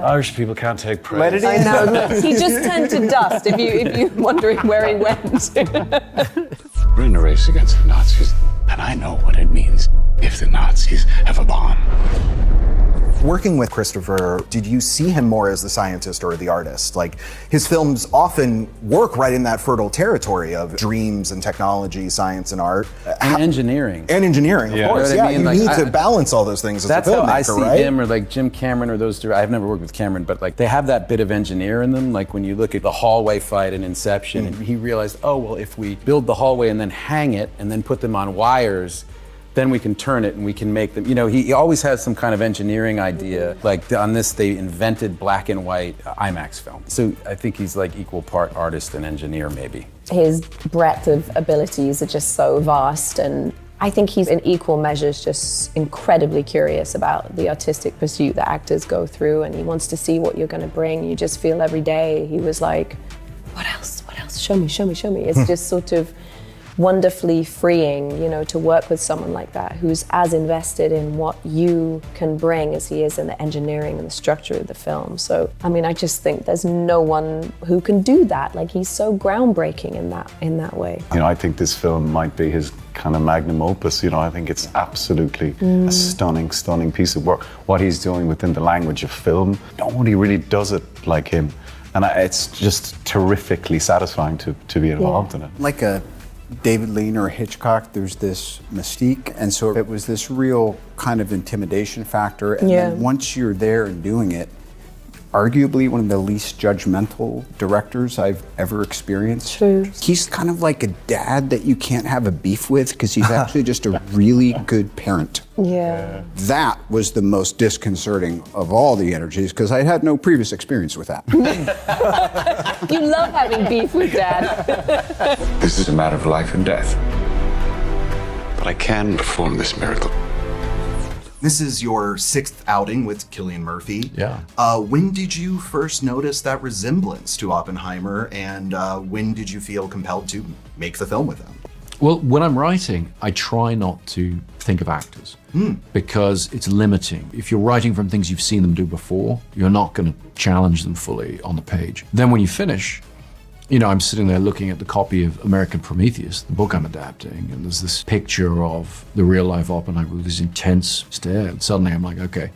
Irish people can't take praise. Let it I in. know. He just turned to dust, if you're wondering where he went. We're in a race against the Nazis, and I know what it means if the Nazis have a bomb. Working with Christopher, did you see him more as the scientist or the artist? Like, his films often work right in that fertile territory of dreams and technology, science and art. And engineering. And engineering, of course. You know what I Yeah, mean? you Like, need to balance all those things as a That's filmmaker, how I see right? him, or like Jim Cameron, or those two. I've never worked with Cameron, but like they have that bit of engineer in them. Like when you look at the hallway fight in Inception, and he realized, oh, well, if we build the hallway and then hang it and then put them on wires, then we can turn it and we can make them. You know, he always has some kind of engineering idea. Like on this, they invented black and white IMAX film. So I think he's like equal part artist and engineer, maybe. His breadth of abilities are just so vast, and I think he's in equal measures just incredibly curious about the artistic pursuit that actors go through, and he wants to see what you're going to bring. You just feel every day he was like, what else? What else? Show me, show me, show me. It's just sort of wonderfully freeing, you know, to work with someone like that who's as invested in what you can bring as he is in the engineering and the structure of the film. So, I mean, I just think there's no one who can do that. Like, he's so groundbreaking in that way. You know, I think this film might be his kind of magnum opus. You know, I think it's absolutely a stunning, stunning piece of work. What he's doing within the language of film, nobody really does it like him. And it's just terrifically satisfying to be involved in it. Like a David Lean or Hitchcock, there's this mystique, and so it was this real kind of intimidation factor, and then once you're there and doing it, arguably one of the least judgmental directors I've ever experienced. True. He's kind of like a dad that you can't have a beef with because he's actually just a really good parent. Yeah. That was the most disconcerting of all the energies because I had no previous experience with that. You love having beef with Dad. This is a matter of life and death. But I can perform this miracle. This is your 6th outing with Cillian Murphy. Yeah. When did you first notice that resemblance to Oppenheimer, and when did you feel compelled to make the film with him? Well, when I'm writing, I try not to think of actors because it's limiting. If you're writing from things you've seen them do before, you're not going to challenge them fully on the page. Then when you finish, you know, I'm sitting there looking at the copy of American Prometheus, the book I'm adapting, and there's this picture of the real-life Oppenheimer with this intense stare, and suddenly I'm like, okay,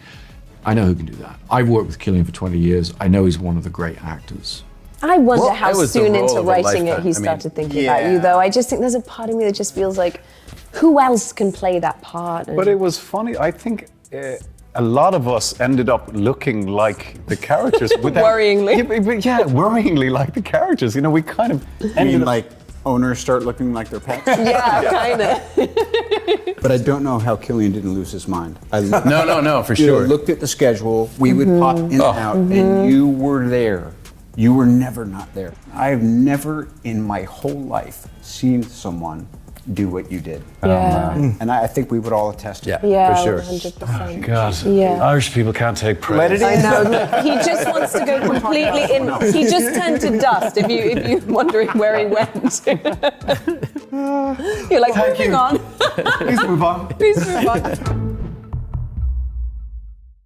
I know who can do that. I've worked with Cillian for 20 years. I know he's one of the great actors. I wonder Well, how it was the soon role into of a writing it lifetime. he I mean, started thinking about you, though. I just think there's a part of me that just feels like, who else can play that part? But it was funny. I think a lot of us ended up looking like the characters. Worryingly. Yeah, worryingly like the characters. You know, we kind of I mean, ended up... like owners start looking like their pets. Yeah, kind of. But I don't know how Cillian didn't lose his mind. No, for You know, sure. looked at the schedule, we would pop in and out, and you were there. You were never not there. I have never in my whole life seen someone do what you did. Yeah. And I think we would all attest to that. Yeah, for sure. 100%. God, Yeah. Irish people can't take praise. Let it in. I know. Look, he just wants to go completely in. He just turned to dust, if you're wondering where he went. You're like, moving on. Please move on. Please move on.